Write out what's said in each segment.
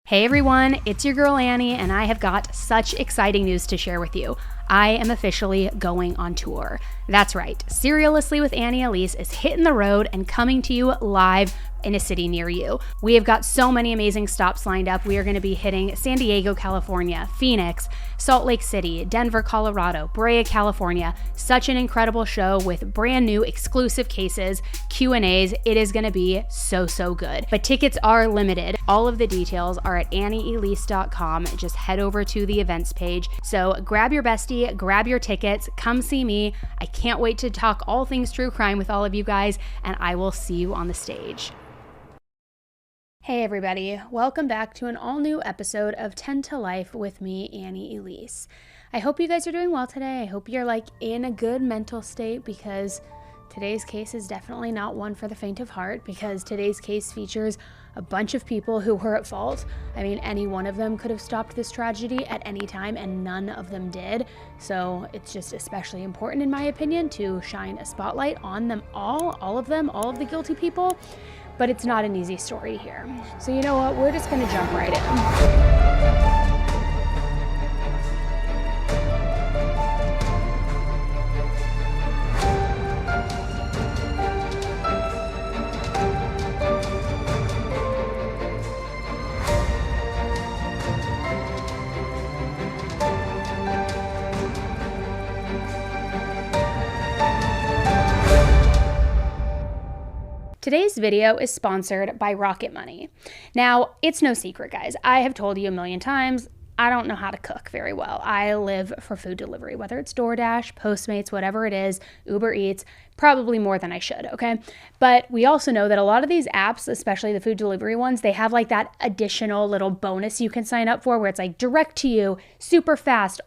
Hey everyone, it's your girl Annie, and I have got such exciting news to share with you. I am officially going on tour. That's right, Seriously with Annie Elise is hitting the road and coming to you live in a city near you. We have got so many amazing stops lined up. We are going to be hitting San Diego, California, Phoenix, Salt Lake City, Denver, Colorado, Brea, California. Such an incredible show with brand new exclusive cases, Q&As. It is going to be so good. But tickets are limited. All of the details are at annieelise.com. Just head over to the events page. So grab your bestie, grab your tickets, come see me. I can't wait to talk all things true crime with all of you guys, and I will see you on the stage. Hey everybody, welcome back to an all-new episode of 10 to Life with me, Annie Elise. I hope you guys are doing well today. I hope you're in a good mental state, because today's case is definitely not one for the faint of heart, because today's case features a bunch of people who were at fault. I mean, any one of them could have stopped this tragedy at any time, and none of them did. So it's just especially important, in my opinion, to shine a spotlight on them all of them, all of the guilty people. But it's not an easy story here. So you know what? We're just gonna jump right in. Today's video is sponsored by Rocket Money. Now, it's no secret, guys. I have told you a million times, I don't know how to cook very well. I live for food delivery, whether it's DoorDash, Postmates, whatever it is, Uber Eats, probably more than I should, okay? But we also know that a lot of these apps, especially the food delivery ones, they have that additional little bonus you can sign up for, where it's direct to you, super fast,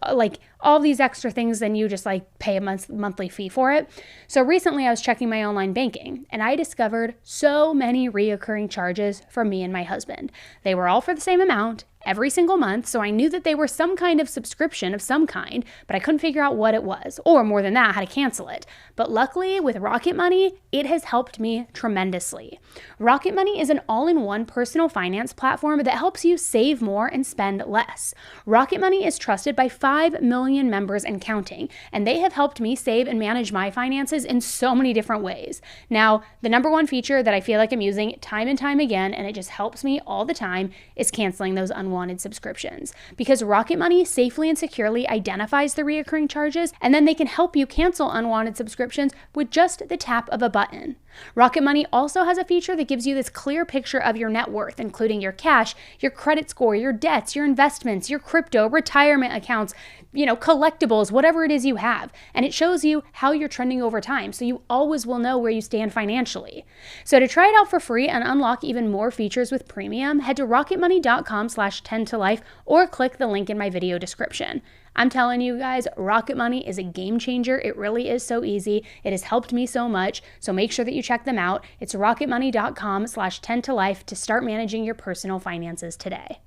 all these extra things, then you just pay a monthly fee for it. So recently I was checking my online banking, and I discovered so many reoccurring charges from me and my husband. They were all for the same amount every single month, so I knew that they were some kind of subscription of some kind, but I couldn't figure out what it was, or more than that, how to cancel it. But luckily, with Rocket Money, it has helped me tremendously. Rocket Money is an all-in-one personal finance platform that helps you save more and spend less. Rocket Money is trusted by 5 million members and counting, and they have helped me save and manage my finances in so many different ways. Now, the number one feature that I feel like I'm using time and time again, and it just helps me all the time, is canceling those unwanted subscriptions. Because Rocket Money safely and securely identifies the reoccurring charges, and then they can help you cancel unwanted subscriptions with just the tap of a button. Rocket Money also has a feature that gives you this clear picture of your net worth, including your cash, your credit score, your debts, your investments, your crypto, retirement accounts, collectibles, whatever it is you have. And it shows you how you're trending over time, so you always will know where you stand financially. So to try it out for free and unlock even more features with premium, head to rocketmoney.com/10tolife or click the link in my video description. I'm telling you guys, Rocket Money is a game changer. It really is so easy. It has helped me so much. So make sure that you check them out. It's rocketmoney.com/10tolife to start managing your personal finances today.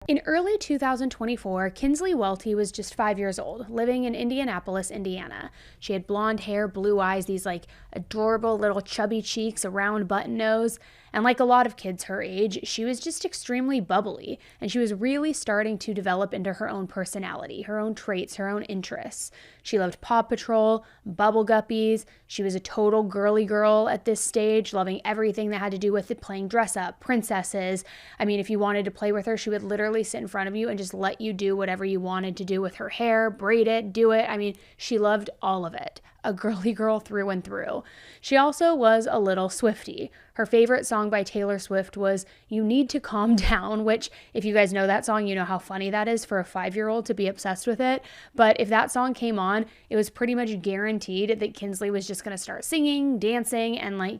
In early 2024, Kinsleigh Welty was just 5 years old, living in Indianapolis, Indiana. She had blonde hair, blue eyes, these adorable little chubby cheeks, a round button nose, and like a lot of kids her age, she was just extremely bubbly, and she was really starting to develop into her own personality, her own traits, her own interests. She loved Paw Patrol, Bubble Guppies. She was a total girly girl at this stage, loving everything that had to do with it, playing dress up, princesses. I mean, if you wanted to play with her, she would literally sit in front of you and just let you do whatever you wanted to do with her hair, braid it, do it. I mean, she loved all of it. A girly girl through and through. She also was a little Swiftie. Her favorite song by Taylor Swift was You Need to Calm Down, which, if you guys know that song, you know how funny that is for a 5-year-old to be obsessed with it. But if that song came on, it was pretty much guaranteed that Kinsleigh was just going to start singing, dancing, and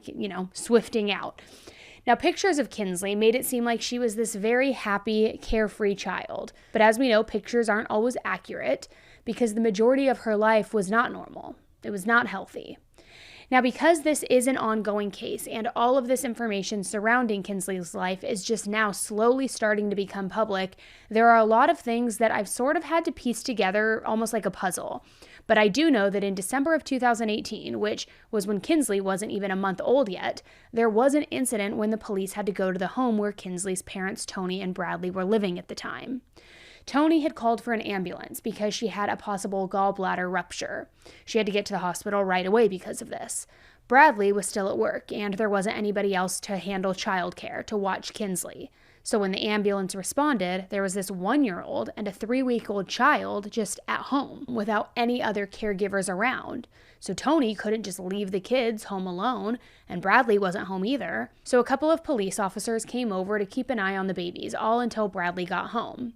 Swifting out. Now, pictures of Kinsleigh made it seem like she was this very happy, carefree child. But as we know, pictures aren't always accurate, because the majority of her life was not normal. It was not healthy. Now, because this is an ongoing case and all of this information surrounding Kinsleigh's life is just now slowly starting to become public, there are a lot of things that I've sort of had to piece together almost like a puzzle. But I do know that in December of 2018, which was when Kinsleigh wasn't even a month old yet, there was an incident when the police had to go to the home where Kinsleigh's parents, Tony and Bradley, were living at the time. Tony had called for an ambulance because she had a possible gallbladder rupture. She had to get to the hospital right away because of this. Bradley was still at work, and there wasn't anybody else to handle childcare, to watch Kinsleigh. So when the ambulance responded, there was this 1-year-old and a 3-week-old child just at home without any other caregivers around. So Tony couldn't just leave the kids home alone, and Bradley wasn't home either. So a couple of police officers came over to keep an eye on the babies, all until Bradley got home.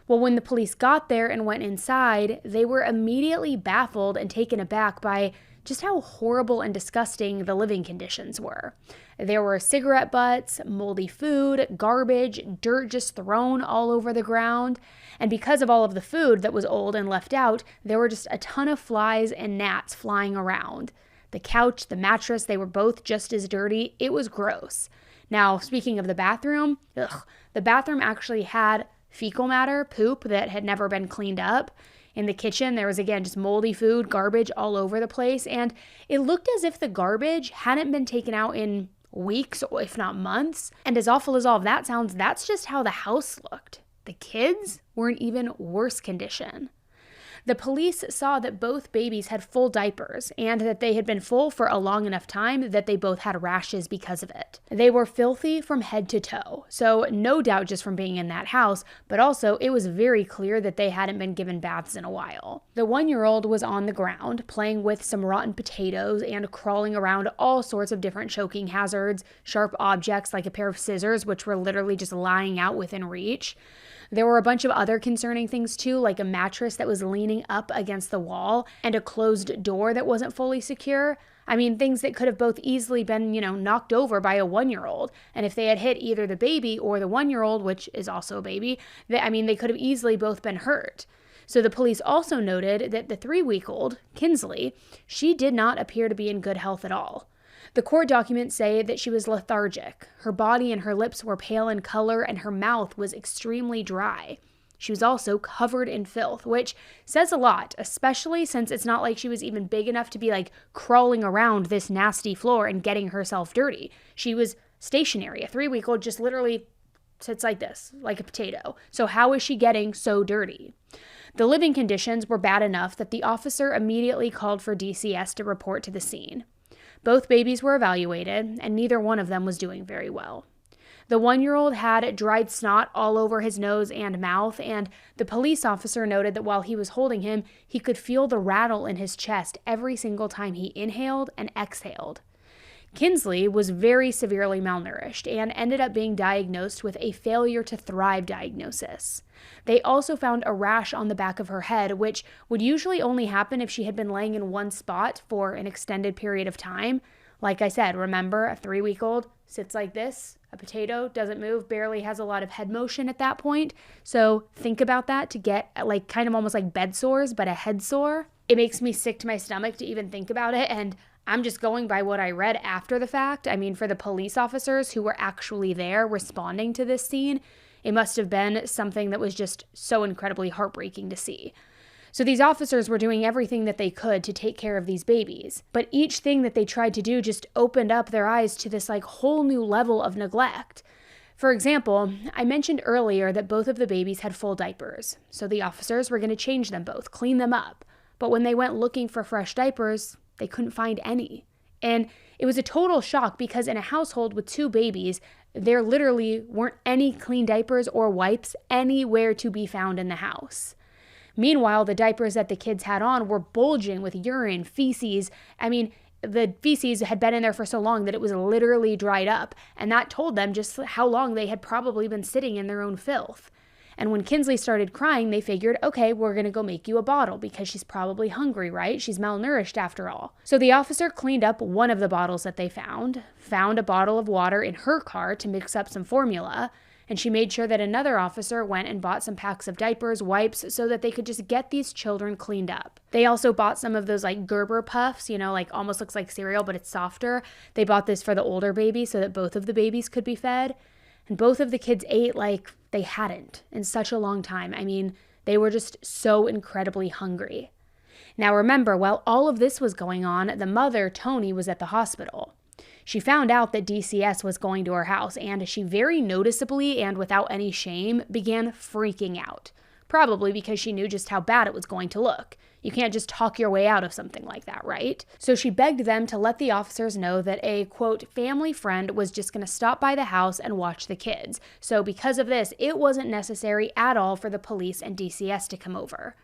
Well, when the police got there and went inside, they were immediately baffled and taken aback by just how horrible and disgusting the living conditions were. There were cigarette butts, moldy food, garbage, dirt just thrown all over the ground. And because of all of the food that was old and left out, there were just a ton of flies and gnats flying around. The couch, the mattress, they were both just as dirty. It was gross. Now, speaking of the bathroom, the bathroom actually had fecal matter, poop that had never been cleaned up. In the kitchen, there was, again, just moldy food, garbage all over the place, and it looked as if the garbage hadn't been taken out in weeks, if not months. And as awful as all of that sounds, that's just how the house looked. The kids were in even worse condition. The police saw that both babies had full diapers and that they had been full for a long enough time that they both had rashes because of it. They were filthy from head to toe, so no doubt just from being in that house, but also it was very clear that they hadn't been given baths in a while. The 1-year-old was on the ground playing with some rotten potatoes and crawling around all sorts of different choking hazards, sharp objects like a pair of scissors, which were literally just lying out within reach. There were a bunch of other concerning things too, like a mattress that was leaning up against the wall and a closed door that wasn't fully secure. I mean, things that could have both easily been, knocked over by a 1-year-old. And if they had hit either the baby or the 1-year-old, which is also a baby, they could have easily both been hurt. So the police also noted that the 3-week-old, Kinsleigh, she did not appear to be in good health at all. The court documents say that she was lethargic. Her body and her lips were pale in color and her mouth was extremely dry. She was also covered in filth, which says a lot, especially since it's not like she was even big enough to be crawling around this nasty floor and getting herself dirty. She was stationary. A 3-week-old just literally sits like this, like a potato. So how is she getting so dirty? The living conditions were bad enough that the officer immediately called for DCS to report to the scene. Both babies were evaluated, and neither one of them was doing very well. The 1-year-old had dried snot all over his nose and mouth, and the police officer noted that while he was holding him, he could feel the rattle in his chest every single time he inhaled and exhaled. Kinsleigh was very severely malnourished and ended up being diagnosed with a failure to thrive diagnosis. They also found a rash on the back of her head, which would usually only happen if she had been laying in one spot for an extended period of time. Like I said, remember, a 3-week-old sits like this, a potato, doesn't move, barely has a lot of head motion at that point. So think about that to get kind of almost like bed sores, but a head sore. It makes me sick to my stomach to even think about it, and I'm just going by what I read after the fact. I mean, for the police officers who were actually there responding to this scene, it must have been something that was just so incredibly heartbreaking to see. So these officers were doing everything that they could to take care of these babies, but each thing that they tried to do just opened up their eyes to this whole new level of neglect. For example, I mentioned earlier that both of the babies had full diapers, so the officers were going to change them both, clean them up. But when they went looking for fresh diapers, they couldn't find any. And it was a total shock because in a household with 2 babies, there literally weren't any clean diapers or wipes anywhere to be found in the house. Meanwhile, the diapers that the kids had on were bulging with urine, feces. I mean, the feces had been in there for so long that it was literally dried up, and that told them just how long they had probably been sitting in their own filth. And when Kinsleigh started crying, they figured, okay, we're going to go make you a bottle because she's probably hungry, right? She's malnourished after all. So the officer cleaned up one of the bottles that they found a bottle of water in her car to mix up some formula, and she made sure that another officer went and bought some packs of diapers, wipes, so that they could just get these children cleaned up. They also bought some of those Gerber puffs, almost looks like cereal, but it's softer. They bought this for the older baby so that both of the babies could be fed. And both of the kids ate like they hadn't in such a long time. I mean, they were just so incredibly hungry. Now remember, while all of this was going on, the mother, Toni, was at the hospital. She found out that DCS was going to her house, and she very noticeably and without any shame began freaking out. Probably because she knew just how bad it was going to look. You can't just talk your way out of something like that, right? So she begged them to let the officers know that a, quote, family friend was just going to stop by the house and watch the kids. So because of this, it wasn't necessary at all for the police and DCS to come over.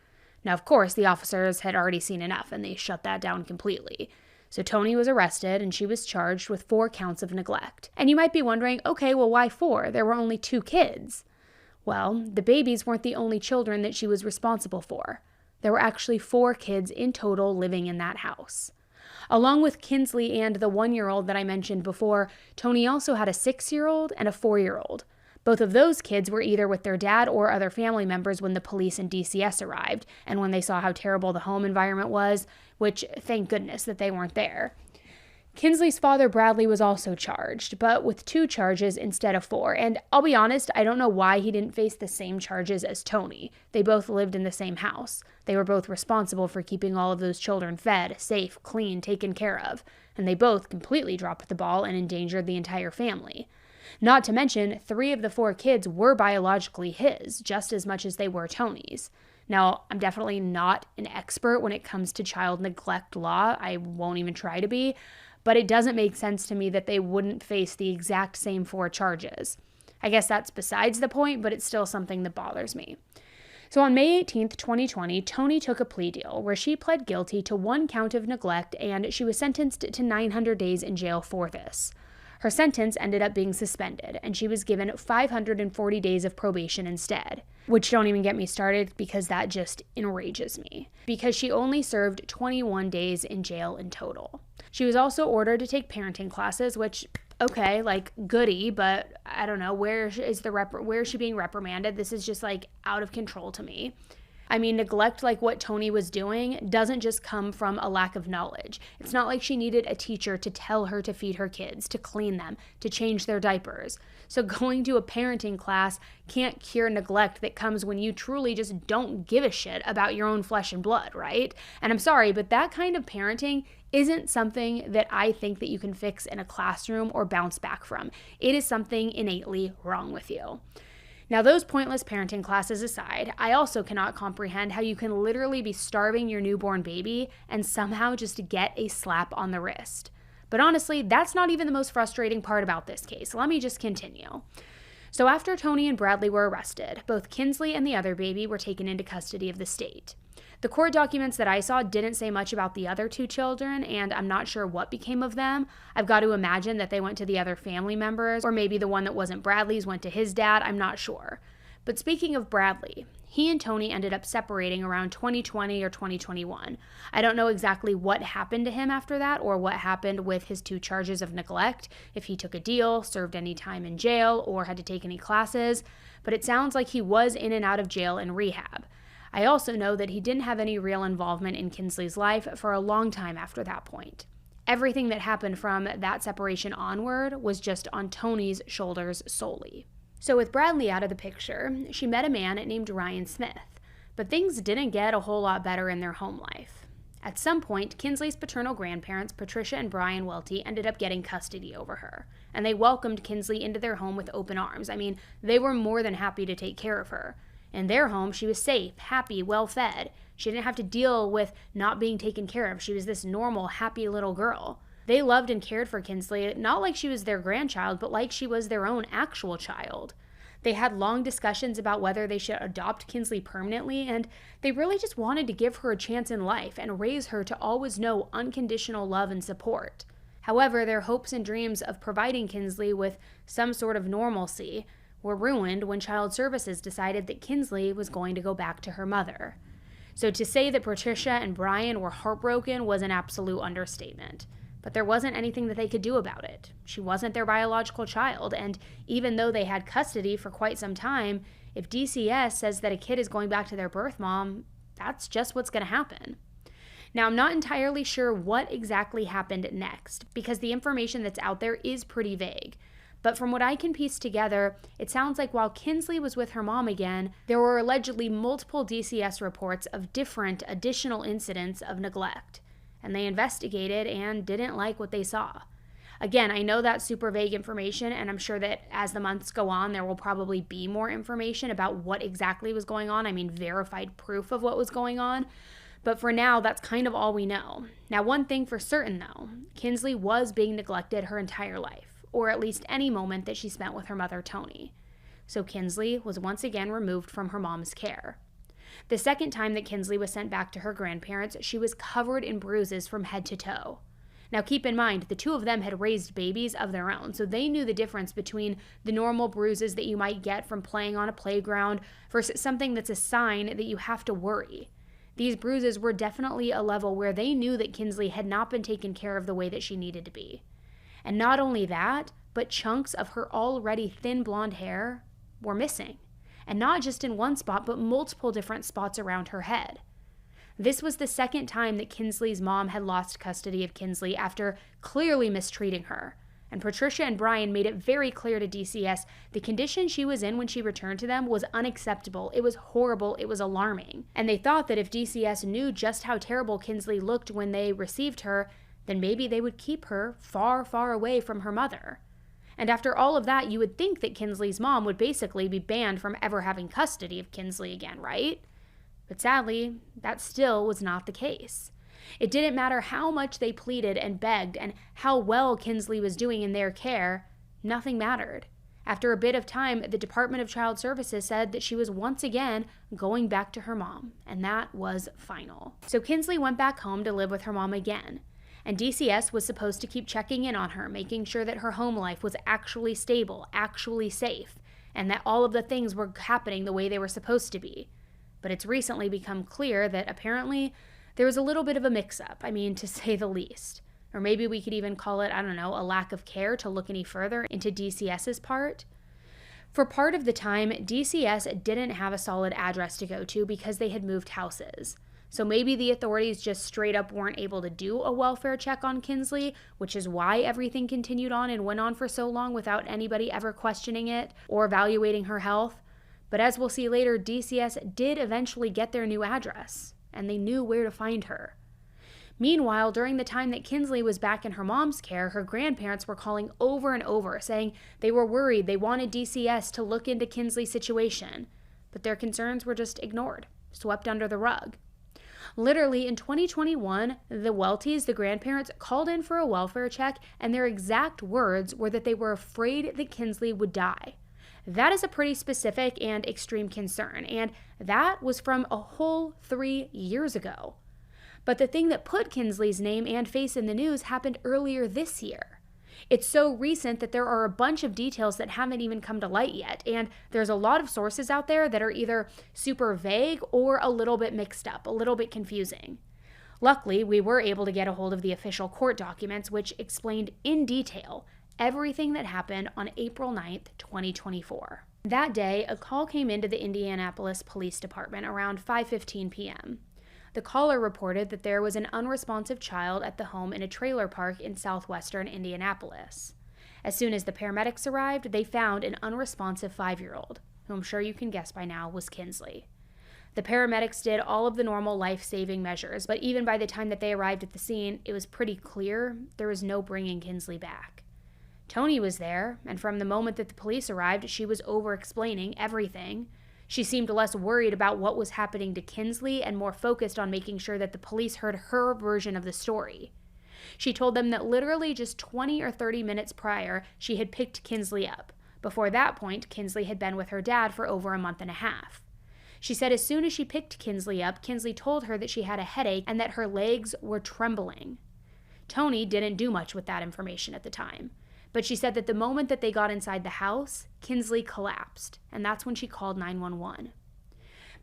Now, of course, the officers had already seen enough, and they shut that down completely. So Toni was arrested, and she was charged with 4 counts of neglect. And you might be wondering, okay, well, why 4? There were only 2 kids. Well, the babies weren't the only children that she was responsible for. There were actually 4 kids in total living in that house. Along with Kinsleigh and the 1-year-old that I mentioned before, Toni also had a 6-year-old and a 4-year-old. Both of those kids were either with their dad or other family members when the police and DCS arrived, and when they saw how terrible the home environment was, which thank goodness that they weren't there. Kinsleigh's father, Bradley, was also charged, but with 2 charges instead of 4. And I'll be honest, I don't know why he didn't face the same charges as Toni. They both lived in the same house. They were both responsible for keeping all of those children fed, safe, clean, taken care of. And they both completely dropped the ball and endangered the entire family. Not to mention, 3 of the 4 kids were biologically his, just as much as they were Toni's. Now, I'm definitely not an expert when it comes to child neglect law. I won't even try to be. But it doesn't make sense to me that they wouldn't face the exact same 4 charges. I guess that's besides the point, but it's still something that bothers me. So on May 18th, 2020, Toni took a plea deal where she pled guilty to 1 count of neglect, and she was sentenced to 900 days in jail for this. Her sentence ended up being suspended, and she was given 540 days of probation instead. Which don't even get me started because that just enrages me. Because she only served 21 days in jail in total. She was also ordered to take parenting classes, which, okay, like, goody, but I don't know, where is she being reprimanded? This is just, like, out of control to me. I mean, neglect like what Toni was doing doesn't just come from a lack of knowledge. It's not like she needed a teacher to tell her to feed her kids, to clean them, to change their diapers. So going to a parenting class can't cure neglect that comes when you truly just don't give a shit about your own flesh and blood, right? And I'm sorry, but that kind of parenting isn't something that I think that you can fix in a classroom or bounce back from. It is something innately wrong with you. Now, those pointless parenting classes aside, I also cannot comprehend how you can literally be starving your newborn baby and somehow just get a slap on the wrist. But honestly, that's not even the most frustrating part about this case. Let me just continue. So after Toni and Bradley were arrested, both Kinsleigh and the other baby were taken into custody of the state. The court documents that I saw didn't say much about the other 2 children, and I'm not sure what became of them. I've got to imagine that they went to the other family members, or maybe the one that wasn't Bradley's went to his dad. I'm not sure. But speaking of Bradley, he and Toni ended up separating around 2020 or 2021. I don't know exactly what happened to him after that or what happened with his 2 charges of neglect, if he took a deal, served any time in jail, or had to take any classes, but it sounds like he was in and out of jail and rehab. I also know that he didn't have any real involvement in Kinsleigh's life for a long time after that point. Everything that happened from that separation onward was just on Toni's shoulders solely. So with Bradley out of the picture, she met a man named Ryan Smith, but things didn't get a whole lot better in their home life. At some point, Kinsleigh's paternal grandparents, Patricia and Brian Welty, ended up getting custody over her, and they welcomed Kinsleigh into their home with open arms. I mean, they were more than happy to take care of her. In their home, she was safe, happy, well-fed. She didn't have to deal with not being taken care of. She was this normal, happy little girl. They loved and cared for Kinsleigh, not like she was their grandchild, but like she was their own actual child. They had long discussions about whether they should adopt Kinsleigh permanently, and they really just wanted to give her a chance in life and raise her to always know unconditional love and support. However, their hopes and dreams of providing Kinsleigh with some sort of normalcy were ruined when Child Services decided that Kinsleigh was going to go back to her mother. So to say that Patricia and Brian were heartbroken was an absolute understatement. But there wasn't anything that they could do about it. She wasn't their biological child, and even though they had custody for quite some time, if DCS says that a kid is going back to their birth mom, that's just what's going to happen. Now, I'm not entirely sure what exactly happened next, because the information that's out there is pretty vague. But from what I can piece together, it sounds like while Kinsleigh was with her mom again, there were allegedly multiple DCS reports of different additional incidents of neglect. And they investigated and didn't like what they saw. Again, I know that's super vague information, and I'm sure that as the months go on, there will probably be more information about what exactly was going on. I mean, verified proof of what was going on. But for now, that's kind of all we know. Now, one thing for certain, though, Kinsleigh was being neglected her entire life, or at least any moment that she spent with her mother, Toni. So Kinsleigh was once again removed from her mom's care. The second time that Kinsleigh was sent back to her grandparents, she was covered in bruises from head to toe. Now keep in mind, the two of them had raised babies of their own, so they knew the difference between the normal bruises that you might get from playing on a playground versus something that's a sign that you have to worry. These bruises were definitely a level where they knew that Kinsleigh had not been taken care of the way that she needed to be. And not only that, but chunks of her already thin blonde hair were missing. And not just in one spot, but multiple different spots around her head. This was the second time that Kinsleigh's mom had lost custody of Kinsleigh after clearly mistreating her. And Patricia and Brian made it very clear to DCS the condition she was in when she returned to them was unacceptable. It was horrible. It was alarming. And they thought that if DCS knew just how terrible Kinsleigh looked when they received her, then maybe they would keep her far, far away from her mother. And after all of that, you would think that Kinsleigh's mom would basically be banned from ever having custody of Kinsleigh again, right? But sadly, that still was not the case. It didn't matter how much they pleaded and begged and how well Kinsleigh was doing in their care, nothing mattered. After a bit of time, the Department of Child Services said that she was once again going back to her mom, and that was final. So Kinsleigh went back home to live with her mom again. And DCS was supposed to keep checking in on her, making sure that her home life was actually stable, actually safe, and that all of the things were happening the way they were supposed to be. But it's recently become clear that apparently there was a little bit of a mix-up, to say the least. Or maybe we could even call it, a lack of care to look any further into DCS's part. For part of the time, DCS didn't have a solid address to go to because they had moved houses. So maybe the authorities just straight up weren't able to do a welfare check on Kinsleigh, which is why everything continued on and went on for so long without anybody ever questioning it or evaluating her health. But as we'll see later, DCS did eventually get their new address, and they knew where to find her. Meanwhile, during the time that Kinsleigh was back in her mom's care, her grandparents were calling over and over, saying they were worried, they wanted DCS to look into Kinsleigh's situation. But their concerns were just ignored, swept under the rug. Literally, in 2021, the Weltys, the grandparents, called in for a welfare check, and their exact words were that they were afraid that Kinsleigh would die. That is a pretty specific and extreme concern, and that was from a whole 3 years ago. But the thing that put Kinsleigh's name and face in the news happened earlier this year. It's so recent that there are a bunch of details that haven't even come to light yet, and there's a lot of sources out there that are either super vague or a little bit mixed up, a little bit confusing. Luckily, we were able to get a hold of the official court documents, which explained in detail everything that happened on April 9th, 2024. That day, a call came into the Indianapolis Police Department around 5:15 p.m. The caller reported that there was an unresponsive child at the home in a trailer park in southwestern Indianapolis. As soon as the paramedics arrived, they found an unresponsive 5-year-old, who I'm sure you can guess by now was Kinsleigh. The paramedics did all of the normal life-saving measures, but even by the time that they arrived at the scene, it was pretty clear there was no bringing Kinsleigh back. Toni was there, and from the moment that the police arrived, she was over-explaining everything. She seemed less worried about what was happening to Kinsleigh and more focused on making sure that the police heard her version of the story. She told them that literally just 20 or 30 minutes prior, she had picked Kinsleigh up. Before that point, Kinsleigh had been with her dad for over a month and a half. She said as soon as she picked Kinsleigh up, Kinsleigh told her that she had a headache and that her legs were trembling. Toni didn't do much with that information at the time. But she said that the moment that they got inside the house, Kinsleigh collapsed, and that's when she called 911.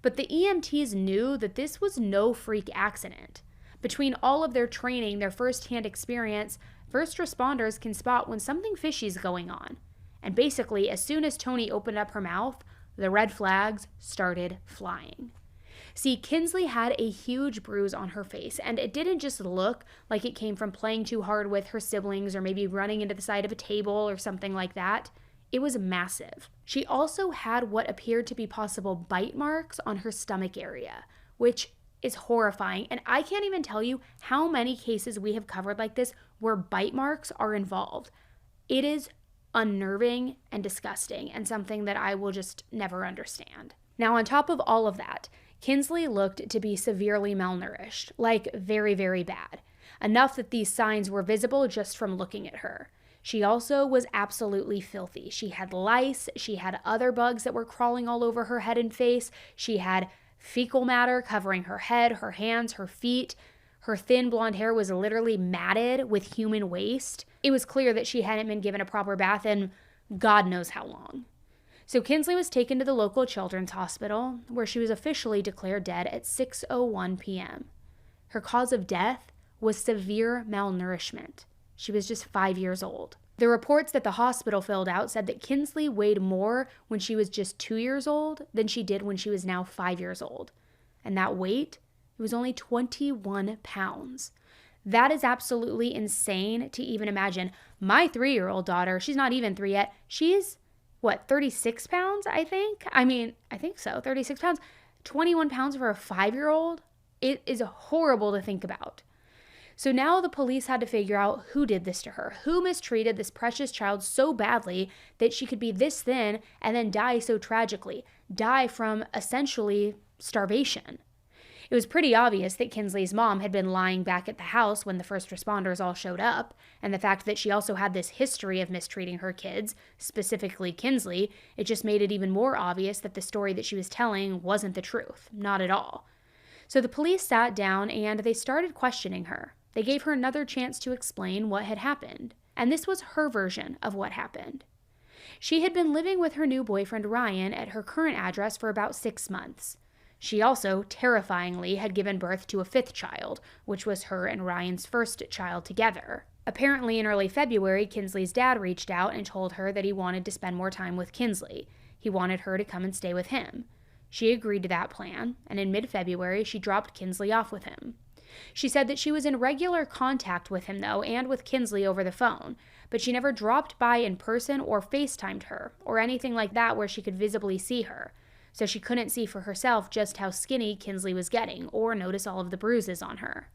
But the EMTs knew that this was no freak accident. Between all of their training, their first-hand experience, first responders can spot when something fishy is going on. And basically, as soon as Toni opened up her mouth, the red flags started flying. See, Kinsleigh had a huge bruise on her face, and it didn't just look like it came from playing too hard with her siblings or maybe running into the side of a table or something like that. It was massive. She also had what appeared to be possible bite marks on her stomach area, which is horrifying. And I can't even tell you how many cases we have covered like this where bite marks are involved. It is unnerving and disgusting and something that I will just never understand. Now, on top of all of that, Kinsleigh looked to be severely malnourished, like very, very bad, enough that these signs were visible just from looking at her. She also was absolutely filthy. She had lice, she had other bugs that were crawling all over her head and face, she had fecal matter covering her head, her hands, her feet. Her thin blonde hair was literally matted with human waste. It was clear that she hadn't been given a proper bath in God knows how long. So Kinsleigh was taken to the local children's hospital, where she was officially declared dead at 6:01 p.m. Her cause of death was severe malnourishment. She was just 5 years old. The reports that the hospital filled out said that Kinsleigh weighed more when she was just 2 years old than she did when she was now 5 years old. And that weight, it was only 21 pounds. That is absolutely insane to even imagine. My 3-year-old daughter, she's not even 3 yet, she's 36 pounds, I think? I think so, 36 pounds. 21 pounds for a 5-year-old? It is horrible to think about. So now the police had to figure out who did this to her, who mistreated this precious child so badly that she could be this thin and then die so tragically, die from essentially starvation. It was pretty obvious that Kinsleigh's mom had been lying back at the house when the first responders all showed up, and the fact that she also had this history of mistreating her kids, specifically Kinsleigh, it just made it even more obvious that the story that she was telling wasn't the truth, not at all. So the police sat down and they started questioning her. They gave her another chance to explain what had happened, and this was her version of what happened. She had been living with her new boyfriend Ryan at her current address for about 6 months. She also, terrifyingly, had given birth to a 5th child, which was her and Ryan's first child together. Apparently, in early February, Kinsleigh's dad reached out and told her that he wanted to spend more time with Kinsleigh. He wanted her to come and stay with him. She agreed to that plan, and in mid-February, she dropped Kinsleigh off with him. She said that she was in regular contact with him, though, and with Kinsleigh over the phone, but she never dropped by in person or FaceTimed her, or anything like that where she could visibly see her. So she couldn't see for herself just how skinny Kinsleigh was getting or notice all of the bruises on her.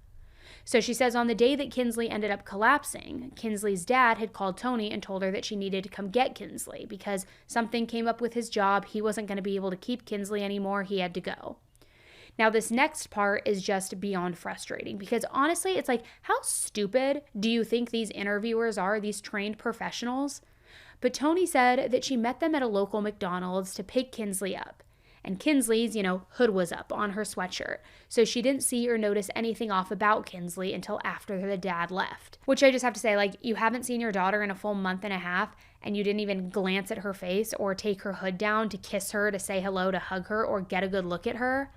So she says on the day that Kinsleigh ended up collapsing, Kinsleigh's dad had called Tony and told her that she needed to come get Kinsleigh because something came up with his job. He wasn't going to be able to keep Kinsleigh anymore. He had to go. Now, this next part is just beyond frustrating because honestly, it's like, how stupid do you think these interviewers are, these trained professionals? But Tony said that she met them at a local McDonald's to pick Kinsleigh up. And Kinsleigh's, hood was up on her sweatshirt, so she didn't see or notice anything off about Kinsleigh until after the dad left. Which I just have to say, you haven't seen your daughter in a full month and a half, and you didn't even glance at her face or take her hood down to kiss her, to say hello, to hug her, or get a good look at her.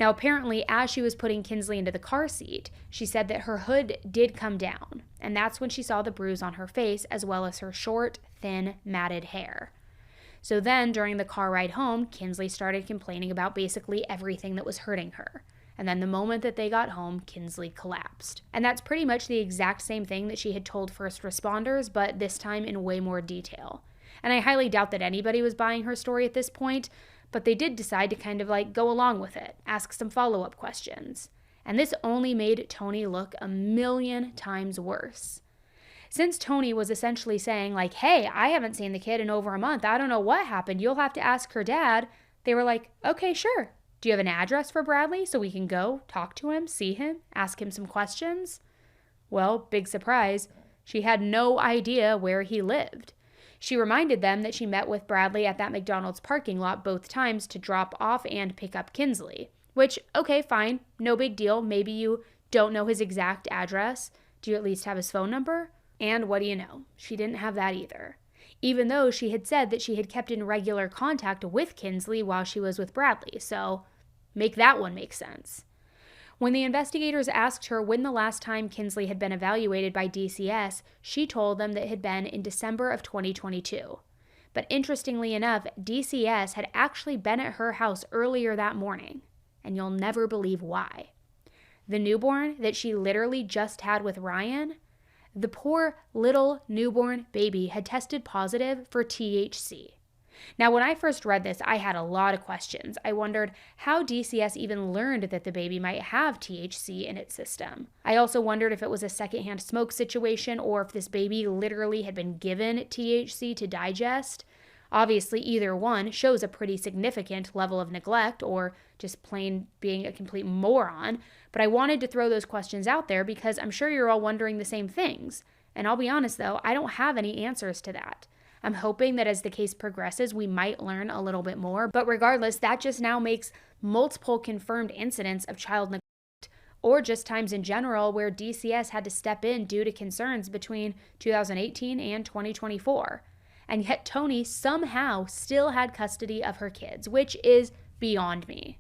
Now, apparently, as she was putting Kinsleigh into the car seat, she said that her hood did come down, and that's when she saw the bruise on her face as well as her short, thin, matted hair. So then, during the car ride home, Kinsleigh started complaining about basically everything that was hurting her. And then the moment that they got home, Kinsleigh collapsed. And that's pretty much the exact same thing that she had told first responders, but this time in way more detail. And I highly doubt that anybody was buying her story at this point, but they did decide to kind of go along with it, ask some follow-up questions. And this only made Tony look 1,000,000 times worse. Since Tony was essentially saying hey, I haven't seen the kid in over a month. I don't know what happened. You'll have to ask her dad. They were like, okay, sure. Do you have an address for Bradley so we can go talk to him, see him, ask him some questions? Well, big surprise, she had no idea where he lived. She reminded them that she met with Bradley at that McDonald's parking lot both times to drop off and pick up Kinsleigh, which, okay, fine, no big deal. Maybe you don't know his exact address. Do you at least have his phone number? And what do you know? She didn't have that either. Even though she had said that she had kept in regular contact with Kinsleigh while she was with Bradley, so make that one make sense. When the investigators asked her when the last time Kinsleigh had been evaluated by DCS, she told them that it had been in December of 2022. But interestingly enough, DCS had actually been at her house earlier that morning. and you'll never believe why. The newborn that she literally just had with Ryan, the poor little newborn baby had tested positive for THC. Now, when I first read this, I had a lot of questions. I wondered how DCS even learned that the baby might have THC in its system. I also wondered if it was a secondhand smoke situation or if this baby literally had been given THC to digest. Obviously, either one shows a pretty significant level of neglect or just plain being a complete moron. But I wanted to throw those questions out there because I'm sure you're all wondering the same things. And I'll be honest though, I don't have any answers to that. I'm hoping that as the case progresses, we might learn a little bit more. But regardless, that just now makes multiple confirmed incidents of child neglect, or just times in general where DCS had to step in due to concerns between 2018 and 2024. And yet Toni somehow still had custody of her kids, which is beyond me.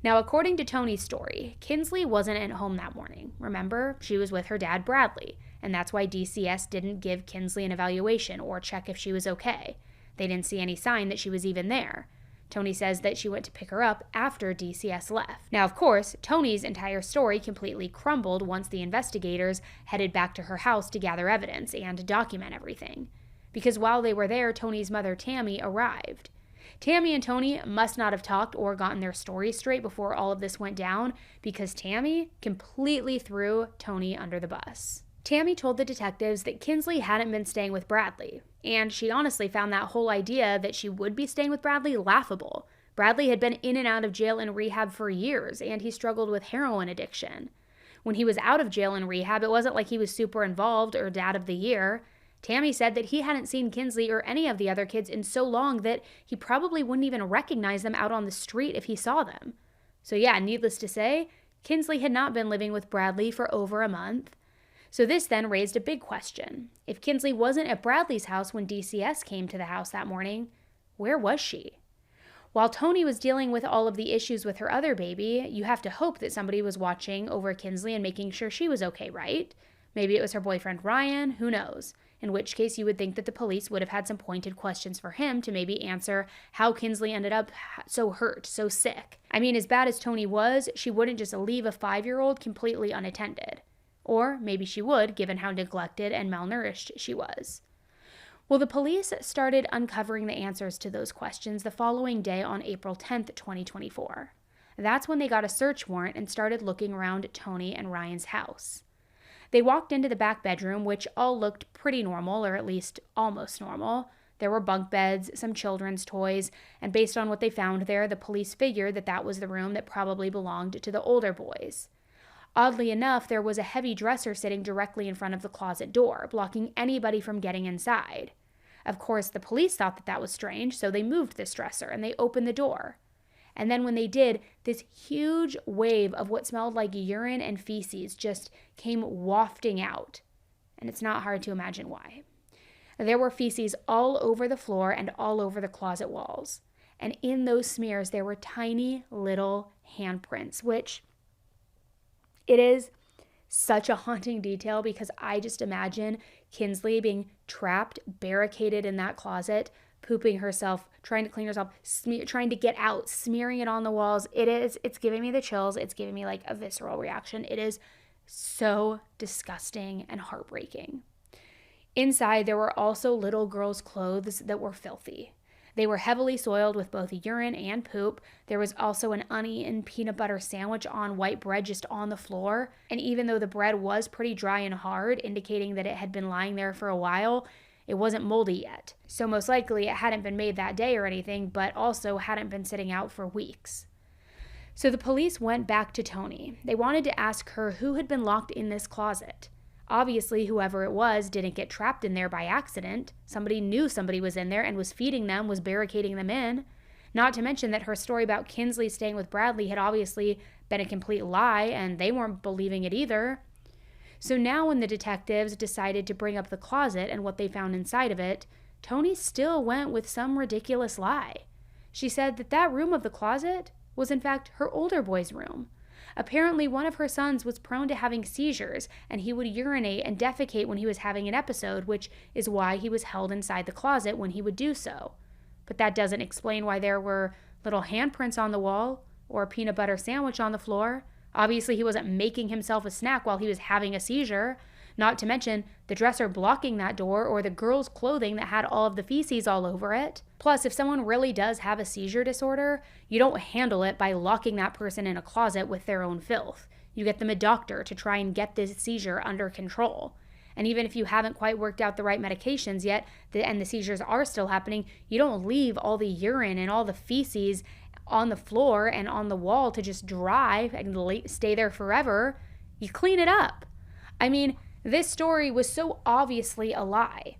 Now, according to Toni's story, Kinsleigh wasn't at home that morning. Remember, she was with her dad, Bradley, and that's why DCS didn't give Kinsleigh an evaluation or check if she was okay. They didn't see any sign that she was even there. Toni says that she went to pick her up after DCS left. Now, of course, Toni's entire story completely crumbled once the investigators headed back to her house to gather evidence and document everything. Because while they were there, Toni's mother, Tammy, arrived. Tammy and Toni must not have talked or gotten their stories straight before all of this went down because Tammy completely threw Toni under the bus. Tammy told the detectives that Kinsleigh hadn't been staying with Bradley, and she honestly found that whole idea that she would be staying with Bradley laughable. Bradley had been in and out of jail and rehab for years, and he struggled with heroin addiction. When he was out of jail and rehab, it wasn't like he was super involved or dad of the year. Tammy said that he hadn't seen Kinsleigh or any of the other kids in so long that he probably wouldn't even recognize them out on the street if he saw them. So yeah, needless to say, Kinsleigh had not been living with Bradley for over a month. So this then raised a big question. If Kinsleigh wasn't at Bradley's house when DCS came to the house that morning, where was she? While Toni was dealing with all of the issues with her other baby, you have to hope that somebody was watching over Kinsleigh and making sure she was okay, right? Maybe it was her boyfriend Ryan, who knows? In which case you would think that the police would have had some pointed questions for him to maybe answer how Kinsleigh ended up so hurt, so sick. I mean, as bad as Toni was, she wouldn't just leave a 5-year-old completely unattended. Or maybe she would, given how neglected and malnourished she was. Well, the police started uncovering the answers to those questions the following day on April 10th, 2024. That's when they got a search warrant and started looking around Toni and Ryan's house. They walked into the back bedroom, which all looked pretty normal, or at least almost normal. There were bunk beds, some children's toys, and based on what they found there, the police figured that that was the room that probably belonged to the older boys. Oddly enough, there was a heavy dresser sitting directly in front of the closet door, blocking anybody from getting inside. Of course, the police thought that that was strange, so they moved this dresser and they opened the door. And then when they did, this huge wave of what smelled like urine and feces just came wafting out. And it's not hard to imagine why. There were feces all over the floor and all over the closet walls. And in those smears, there were tiny little handprints, which it is such a haunting detail because I just imagine Kinsleigh being trapped, barricaded in that closet, pooping herself, trying to clean herself, trying to get out, smearing it on the walls. It's giving me the chills. It's giving me like a visceral reaction. It is so disgusting and heartbreaking. Inside, there were also little girls' clothes that were filthy. They were heavily soiled with both urine and poop. There was also an uneaten peanut butter sandwich on white bread just on the floor. And even though the bread was pretty dry and hard, indicating that it had been lying there for a while, it wasn't moldy yet. So most likely it hadn't been made that day or anything, but also hadn't been sitting out for weeks. So the police went back to Toni. They wanted to ask her who had been locked in this closet. Obviously, whoever it was didn't get trapped in there by accident. Somebody knew somebody was in there and was feeding them, was barricading them in. Not to mention that her story about Kinsleigh staying with Bradley had obviously been a complete lie, and they weren't believing it either. So now when the detectives decided to bring up the closet and what they found inside of it, Toni still went with some ridiculous lie. She said that that room of the closet was in fact her older boy's room. Apparently, one of her sons was prone to having seizures, and he would urinate and defecate when he was having an episode, which is why he was held inside the closet when he would do so. But that doesn't explain why there were little handprints on the wall, or a peanut butter sandwich on the floor. Obviously, he wasn't making himself a snack while he was having a seizure. Not to mention the dresser blocking that door or the girl's clothing that had all of the feces all over it. Plus, if someone really does have a seizure disorder, you don't handle it by locking that person in a closet with their own filth. You get them a doctor to try and get this seizure under control. And even if you haven't quite worked out the right medications yet, and the seizures are still happening, you don't leave all the urine and all the feces on the floor and on the wall to just dry and stay there forever. You clean it up. I mean, this story was so obviously a lie.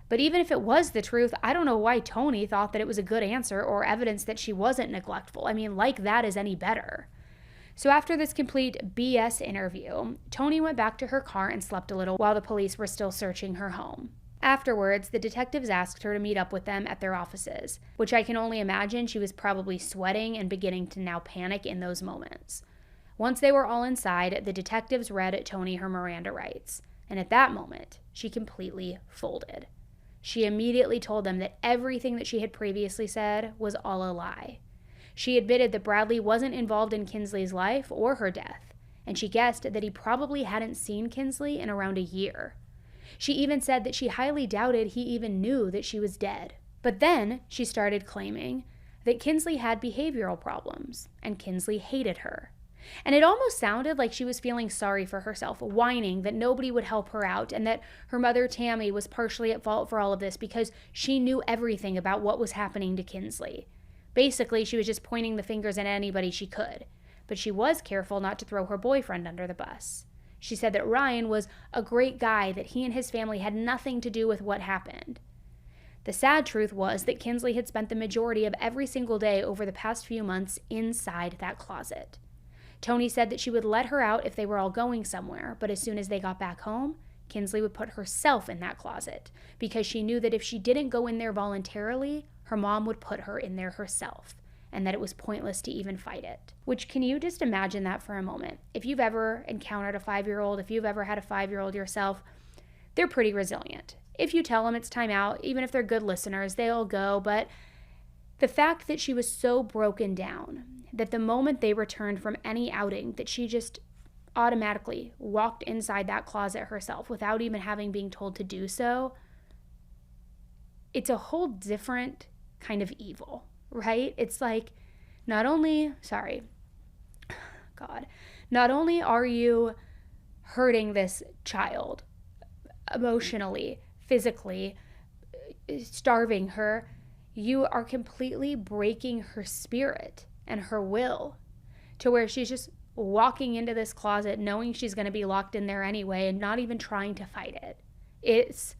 But even if it was the truth, I don't know why Tony thought that it was a good answer or evidence that she wasn't neglectful. I mean, like that is any better. So after this complete BS interview, Tony went back to her car and slept a little while the police were still searching her home. Afterwards, the detectives asked her to meet up with them at their offices, which I can only imagine she was probably sweating and beginning to now panic in those moments. Once they were all inside, the detectives read Tony her Miranda rights, and at that moment, she completely folded. She immediately told them that everything that she had previously said was all a lie. She admitted that Bradley wasn't involved in Kinsleigh's life or her death, and she guessed that he probably hadn't seen Kinsleigh in around a year. She even said that she highly doubted he even knew that she was dead. But then she started claiming that Kinsleigh had behavioral problems, and Kinsleigh hated her. And it almost sounded like she was feeling sorry for herself, whining that nobody would help her out and that her mother Tammy was partially at fault for all of this because she knew everything about what was happening to Kinsleigh. Basically, she was just pointing the fingers at anybody she could, but she was careful not to throw her boyfriend under the bus. She said that Ryan was a great guy, that he and his family had nothing to do with what happened. The sad truth was that Kinsleigh had spent the majority of every single day over the past few months inside that closet. Tony said that she would let her out if they were all going somewhere, but as soon as they got back home, Kinsleigh would put herself in that closet because she knew that if she didn't go in there voluntarily, her mom would put her in there herself, and that it was pointless to even fight it. Which, can you just imagine that for a moment? If you've ever encountered a 5-year-old, if you've ever had a 5-year-old yourself, they're pretty resilient. If you tell them it's time out, even if they're good listeners, they'll go. But the fact that she was so broken down that the moment they returned from any outing, that she just automatically walked inside that closet herself without even having been told to do so, it's a whole different kind of evil, right? It's like, not only are you hurting this child emotionally, physically, starving her, you are completely breaking her spirit and her will to where she's just walking into this closet knowing she's going to be locked in there anyway and not even trying to fight it. It's,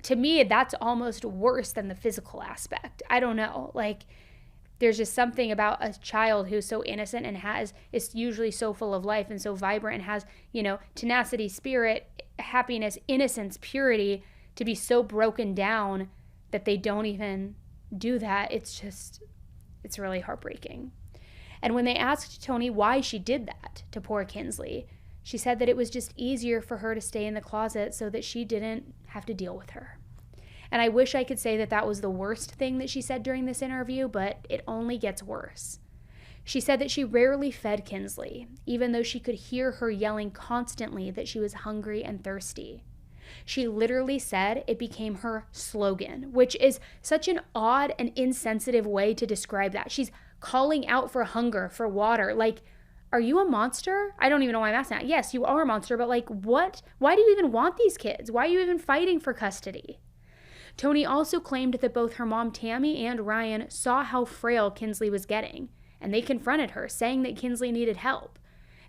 to me, that's almost worse than the physical aspect. I don't know. Like, there's just something about a child who's so innocent and is usually so full of life and so vibrant and has, tenacity, spirit, happiness, innocence, purity, to be so broken down that they don't even do that. It's really heartbreaking. And when they asked Tony why she did that to poor Kinsleigh, she said that it was just easier for her to stay in the closet so that she didn't have to deal with her. And I wish I could say that that was the worst thing that she said during this interview, but it only gets worse. She said that she rarely fed Kinsleigh, even though she could hear her yelling constantly that she was hungry and thirsty. She literally said it became her slogan, which is such an odd and insensitive way to describe that. She's calling out for hunger, for water. Like, are you a monster? I don't even know why I'm asking that. Yes, you are a monster, but like, what? Why do you even want these kids? Why are you even fighting for custody? Tony also claimed that both her mom, Tammy, and Ryan saw how frail Kinsleigh was getting, and they confronted her, saying that Kinsleigh needed help.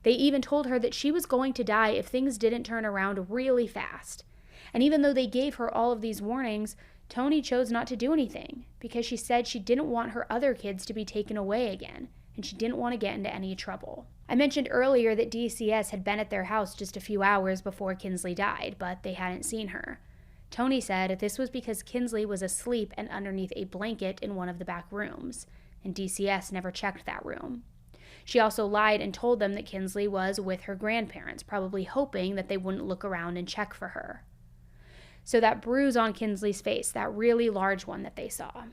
They even told her that she was going to die if things didn't turn around really fast. And even though they gave her all of these warnings, Tony chose not to do anything because she said she didn't want her other kids to be taken away again, and she didn't want to get into any trouble. I mentioned earlier that DCS had been at their house just a few hours before Kinsleigh died, but they hadn't seen her. Tony said this was because Kinsleigh was asleep and underneath a blanket in one of the back rooms, and DCS never checked that room. She also lied and told them that Kinsleigh was with her grandparents, probably hoping that they wouldn't look around and check for her. So that bruise on Kinsleigh's face, that really large one that they saw,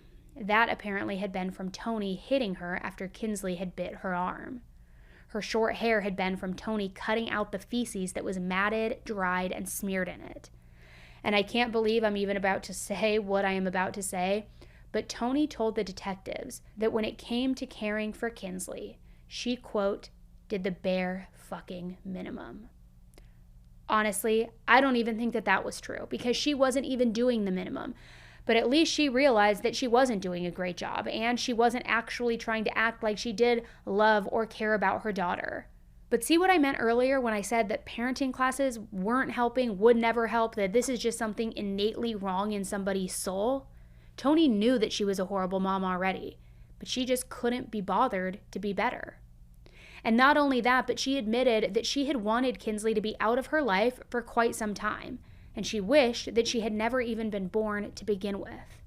That apparently had been from Tony hitting her after Kinsleigh had bit her arm. Her short hair had been from Tony cutting out the feces that was matted, dried, and smeared in it. And I can't believe I'm even about to say what I am about to say, but Tony told the detectives that when it came to caring for Kinsleigh, she, quote, did the bare fucking minimum. Honestly, I don't even think that was true because she wasn't even doing the minimum. But at least she realized that she wasn't doing a great job and she wasn't actually trying to act like she did love or care about her daughter. But see what I meant earlier when I said that parenting classes weren't helping, would never help, that this is just something innately wrong in somebody's soul? Tony knew that she was a horrible mom already, but she just couldn't be bothered to be better. And not only that, but she admitted that she had wanted Kinsleigh to be out of her life for quite some time, and she wished that she had never even been born to begin with.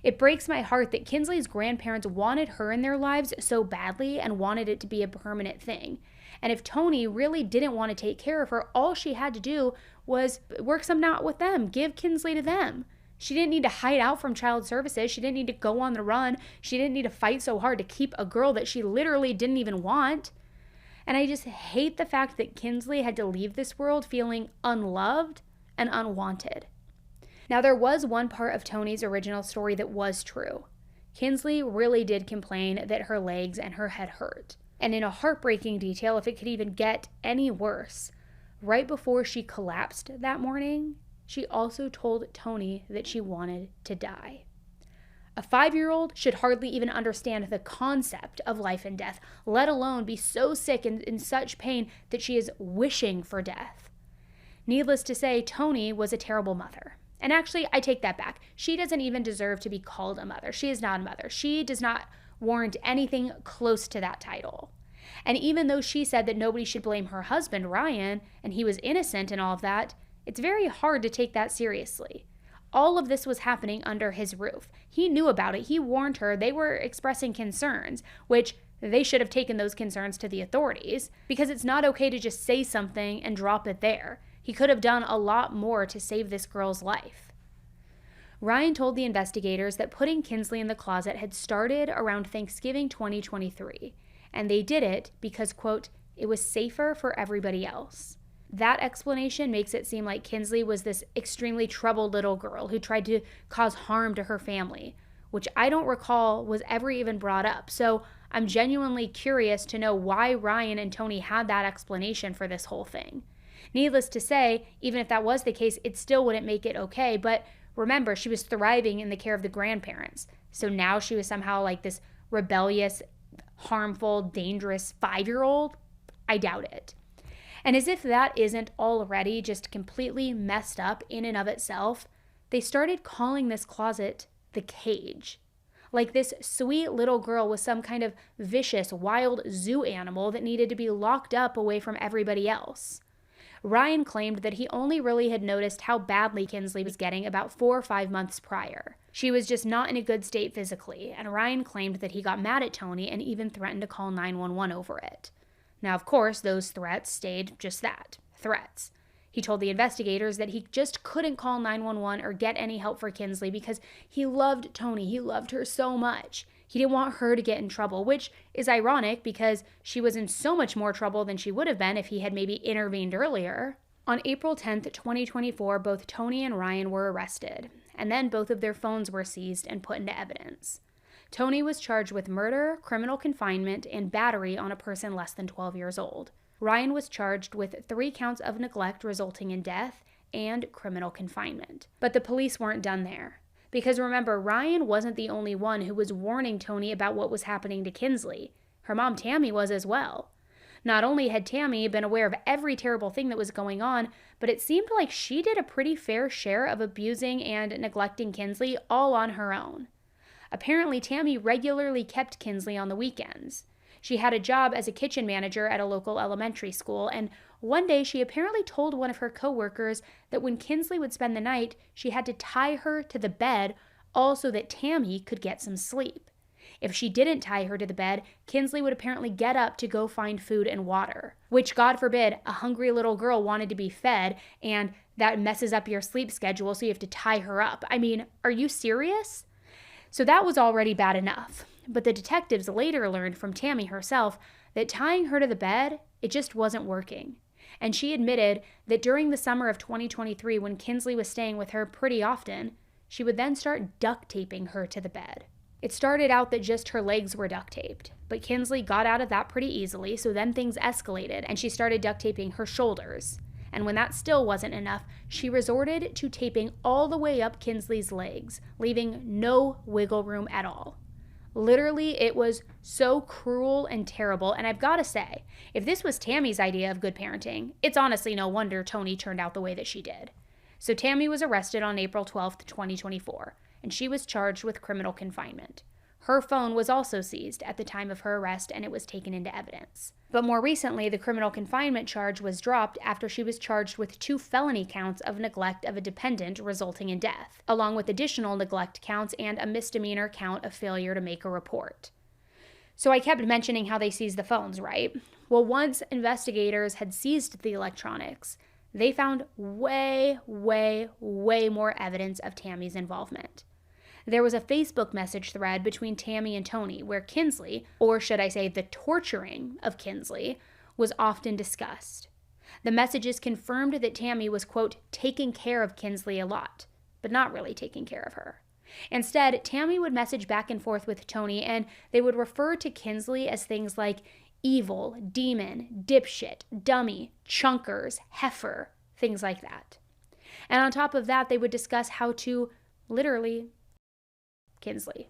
It breaks my heart that Kinsleigh's grandparents wanted her in their lives so badly and wanted it to be a permanent thing. And if Tony really didn't want to take care of her, all she had to do was work something out with them, give Kinsleigh to them. She didn't need to hide out from child services. She didn't need to go on the run. She didn't need to fight so hard to keep a girl that she literally didn't even want. And I just hate the fact that Kinsleigh had to leave this world feeling unloved and unwanted. Now, there was one part of Tony's original story that was true. Kinsleigh really did complain that her legs and her head hurt. And in a heartbreaking detail, if it could even get any worse, right before she collapsed that morning, she also told Tony that she wanted to die. A 5-year-old should hardly even understand the concept of life and death, let alone be so sick and in such pain that she is wishing for death. Needless to say, Tony was a terrible mother. And actually, I take that back. She doesn't even deserve to be called a mother. She is not a mother. She does not warrant anything close to that title. And even though she said that nobody should blame her husband, Ryan, and he was innocent and all of that, it's very hard to take that seriously. All of this was happening under his roof. He knew about it. He warned her. They were expressing concerns, which they should have taken those concerns to the authorities, because it's not okay to just say something and drop it there. He could have done a lot more to save this girl's life. Ryan told the investigators that putting Kinsleigh in the closet had started around Thanksgiving 2023, and they did it because, quote, it was safer for everybody else. That explanation makes it seem like Kinsleigh was this extremely troubled little girl who tried to cause harm to her family, which I don't recall was ever even brought up. So I'm genuinely curious to know why Ryan and Tony had that explanation for this whole thing. Needless to say, even if that was the case, it still wouldn't make it okay. But remember, she was thriving in the care of the grandparents. So now she was somehow like this rebellious, harmful, dangerous 5-year-old? I doubt it. And as if that isn't already just completely messed up in and of itself, they started calling this closet the cage. Like this sweet little girl was some kind of vicious, wild zoo animal that needed to be locked up away from everybody else. Ryan claimed that he only really had noticed how badly Kinsleigh was getting about 4 or 5 months prior. She was just not in a good state physically, and Ryan claimed that he got mad at Tony and even threatened to call 911 over it. Now, of course, those threats stayed just that, threats. He told the investigators that he just couldn't call 911 or get any help for Kinsleigh because he loved Tony. He loved her so much. He didn't want her to get in trouble, which is ironic because she was in so much more trouble than she would have been if he had maybe intervened earlier. On April 10th, 2024, both Tony and Ryan were arrested, and then both of their phones were seized and put into evidence. Tony was charged with murder, criminal confinement, and battery on a person less than 12 years old. Ryan was charged with 3 counts of neglect resulting in death and criminal confinement. But the police weren't done there. Because remember, Ryan wasn't the only one who was warning Tony about what was happening to Kinsleigh. Her mom, Tammy, was as well. Not only had Tammy been aware of every terrible thing that was going on, but it seemed like she did a pretty fair share of abusing and neglecting Kinsleigh all on her own. Apparently, Tammy regularly kept Kinsleigh on the weekends. She had a job as a kitchen manager at a local elementary school, and one day she apparently told one of her coworkers that when Kinsleigh would spend the night, she had to tie her to the bed all so that Tammy could get some sleep. If she didn't tie her to the bed, Kinsleigh would apparently get up to go find food and water, which, God forbid, a hungry little girl wanted to be fed, and that messes up your sleep schedule, so you have to tie her up. I mean, are you serious? So that was already bad enough. But the detectives later learned from Tammy herself that tying her to the bed, it just wasn't working. And she admitted that during the summer of 2023, when Kinsleigh was staying with her pretty often, she would then start duct taping her to the bed. It started out that just her legs were duct taped, but Kinsleigh got out of that pretty easily, so then things escalated and she started duct taping her shoulders. And when that still wasn't enough, she resorted to taping all the way up Kinsleigh's legs, leaving no wiggle room at all. Literally, it was so cruel and terrible, and I've got to say, if this was Tammy's idea of good parenting, it's honestly no wonder Toni turned out the way that she did. So Tammy was arrested on April 12th, 2024, and she was charged with criminal confinement. Her phone was also seized at the time of her arrest, and it was taken into evidence. But more recently, the criminal confinement charge was dropped after she was charged with 2 felony counts of neglect of a dependent resulting in death, along with additional neglect counts and a misdemeanor count of failure to make a report. So I kept mentioning how they seized the phones, right? Well, once investigators had seized the electronics, they found way more evidence of Tammy's involvement. There was a Facebook message thread between Tammy and Toni where Kinsleigh, or should I say the torturing of Kinsleigh, was often discussed. The messages confirmed that Tammy was, quote, taking care of Kinsleigh a lot, but not really taking care of her. Instead, Tammy would message back and forth with Toni, and they would refer to Kinsleigh as things like evil, demon, dipshit, dummy, chunkers, heifer, things like that. And on top of that, they would discuss how to literally Kinsleigh.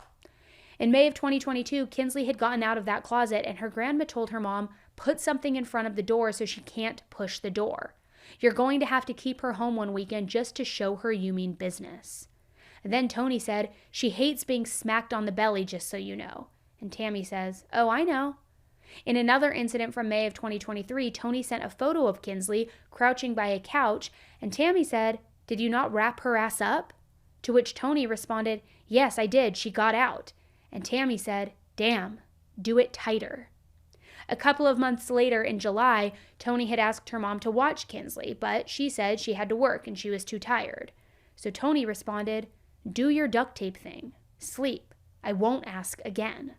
In May of 2022, Kinsleigh had gotten out of that closet and her grandma told her mom, put something in front of the door so she can't push the door. You're going to have to keep her home one weekend just to show her you mean business. And then Toni said, she hates being smacked on the belly, just so you know. And Tammy says, oh, I know. In another incident from May of 2023, Toni sent a photo of Kinsleigh crouching by a couch, and Tammy said, did you not wrap her ass up? To which Toni responded, yes, I did. She got out. And Tammy said, damn, do it tighter. A couple of months later in July, Toni had asked her mom to watch Kinsleigh, but she said she had to work and she was too tired. So Toni responded, do your duct tape thing. Sleep. I won't ask again.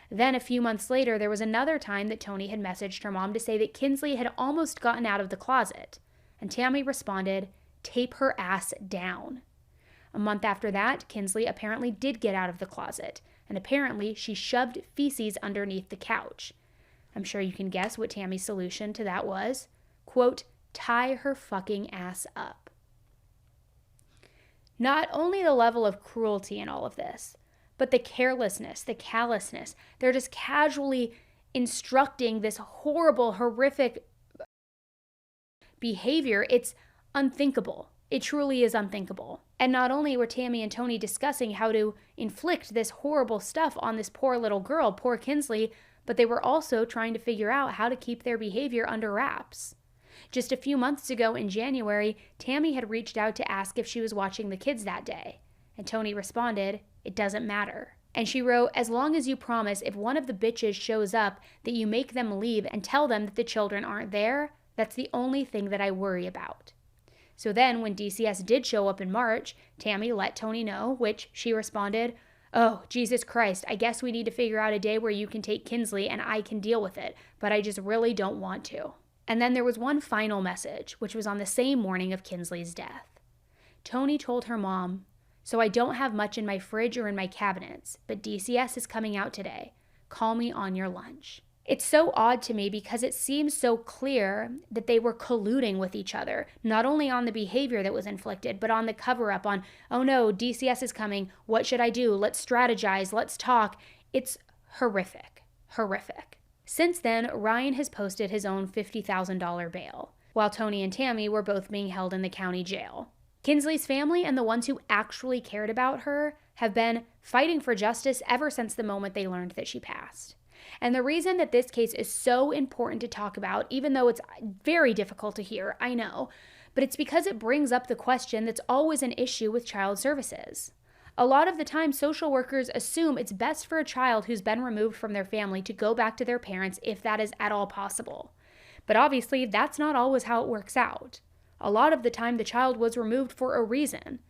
Then a few months later, there was another time that Toni had messaged her mom to say that Kinsleigh had almost gotten out of the closet. And Tammy responded, tape her ass down. A month after that, Kinsleigh apparently did get out of the closet, and apparently she shoved feces underneath the couch. I'm sure you can guess what Tammy's solution to that was. Quote, tie her fucking ass up. Not only the level of cruelty in all of this, but the carelessness, the callousness. They're just casually instructing this horrible, horrific behavior. It's unthinkable. It truly is unthinkable. And not only were Tammy and Toni discussing how to inflict this horrible stuff on this poor little girl, poor Kinsleigh, but they were also trying to figure out how to keep their behavior under wraps. Just a few months ago in January, Tammy had reached out to ask if she was watching the kids that day. And Toni responded, it doesn't matter. And she wrote, as long as you promise if one of the bitches shows up that you make them leave and tell them that the children aren't there, that's the only thing that I worry about. So then when DCS did show up in March, Tammy let Toni know, which she responded, oh, Jesus Christ, I guess we need to figure out a day where you can take Kinsleigh and I can deal with it, but I just really don't want to. And then there was one final message, which was on the same morning of Kinsleigh's death. Toni told her mom, so I don't have much in my fridge or in my cabinets, but DCS is coming out today. Call me on your lunch. It's so odd to me because it seems so clear that they were colluding with each other, not only on the behavior that was inflicted, but on the cover-up on, oh no, DCS is coming, what should I do? Let's strategize, let's talk. It's horrific, horrific. Since then, Ryan has posted his own $50,000 bail, while Toni and Tammy were both being held in the county jail. Kinsleigh's family and the ones who actually cared about her have been fighting for justice ever since the moment they learned that she passed. And the reason that this case is so important to talk about, even though it's very difficult to hear, I know, but it's because it brings up the question that's always an issue with child services. A lot of the time, social workers assume it's best for a child who's been removed from their family to go back to their parents if that is at all possible. But obviously, that's not always how it works out. A lot of the time, the child was removed for a reason.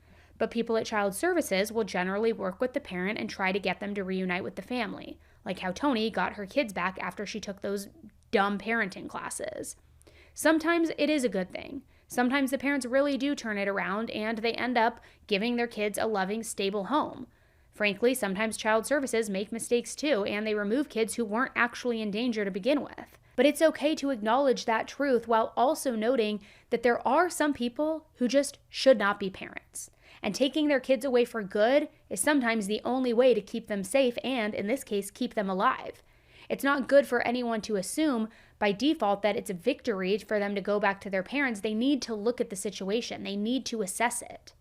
But people at Child Services will generally work with the parent and try to get them to reunite with the family, like how Toni got her kids back after she took those dumb parenting classes. Sometimes it is a good thing. Sometimes the parents really do turn it around and they end up giving their kids a loving, stable home. Frankly, sometimes Child Services make mistakes too, and they remove kids who weren't actually in danger to begin with. But it's okay to acknowledge that truth while also noting that there are some people who just should not be parents. And taking their kids away for good is sometimes the only way to keep them safe and, in this case, keep them alive. It's not good for anyone to assume by default that it's a victory for them to go back to their parents. They need to look at the situation. They need to assess it.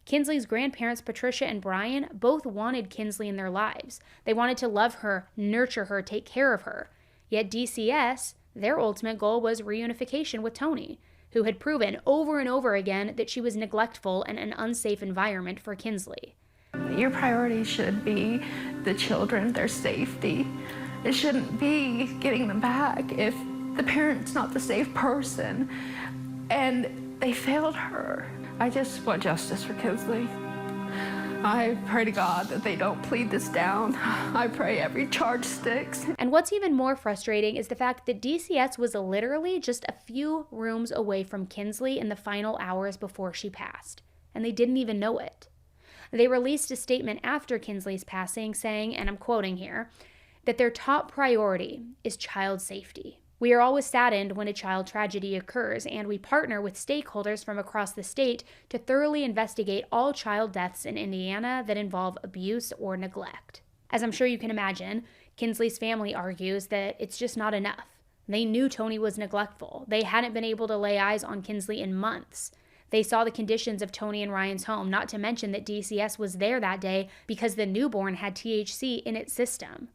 Kinsleigh's grandparents, Patricia and Brian, both wanted Kinsleigh in their lives. They wanted to love her, nurture her, take care of her. Yet DCS, their ultimate goal was reunification with Toni, who had proven over and over again that she was neglectful and an unsafe environment for Kinsleigh. Your priority should be the children, their safety. It shouldn't be getting them back if the parent's not the safe person. And they failed her. I just want justice for Kinsleigh. I pray to God that they don't plead this down. I pray every charge sticks. And what's even more frustrating is the fact that DCS was literally just a few rooms away from Kinsleigh in the final hours before she passed, and they didn't even know it. They released a statement after Kinsleigh's passing saying, and I'm quoting here, that their top priority is child safety. We are always saddened when a child tragedy occurs, and we partner with stakeholders from across the state to thoroughly investigate all child deaths in Indiana that involve abuse or neglect. As I'm sure you can imagine, Kinsleigh's family argues that it's just not enough. They knew Toni was neglectful. They hadn't been able to lay eyes on Kinsleigh in months. They saw the conditions of Toni and Ryan's home, not to mention that DCS was there that day because the newborn had THC in its system.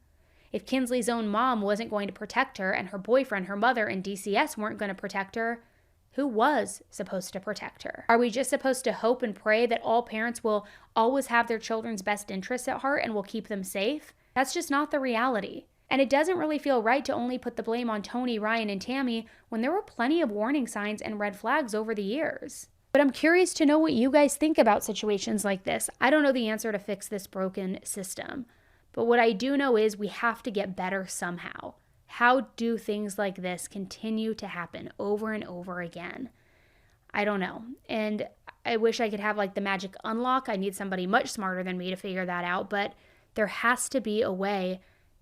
If Kinsleigh's own mom wasn't going to protect her and her boyfriend, her mother, and DCS weren't going to protect her, who was supposed to protect her? Are we just supposed to hope and pray that all parents will always have their children's best interests at heart and will keep them safe? That's just not the reality. And it doesn't really feel right to only put the blame on Toni, Ryan, and Tammy when there were plenty of warning signs and red flags over the years. But I'm curious to know what you guys think about situations like this. I don't know the answer to fix this broken system. But what I do know is we have to get better somehow. How do things like this continue to happen over and over again? I don't know. And I wish I could have like the magic unlock. I need somebody much smarter than me to figure that out. But there has to be a way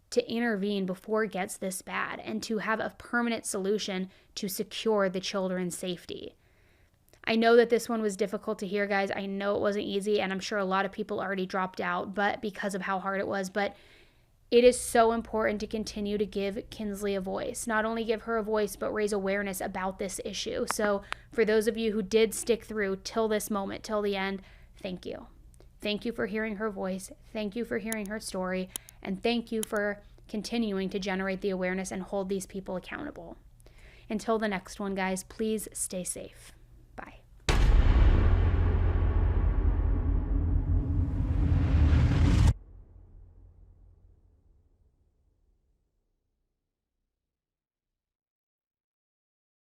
to intervene before it gets this bad and to have a permanent solution to secure the children's safety. I know that this one was difficult to hear, guys. I know it wasn't easy, and I'm sure a lot of people already dropped out, but because of how hard it was. But it is so important to continue to give Kinsleigh a voice. Not only give her a voice, but raise awareness about this issue. So for those of you who did stick through till this moment, till the end, thank you. Thank you for hearing her voice. Thank you for hearing her story. And thank you for continuing to generate the awareness and hold these people accountable. Until the next one, guys, please stay safe.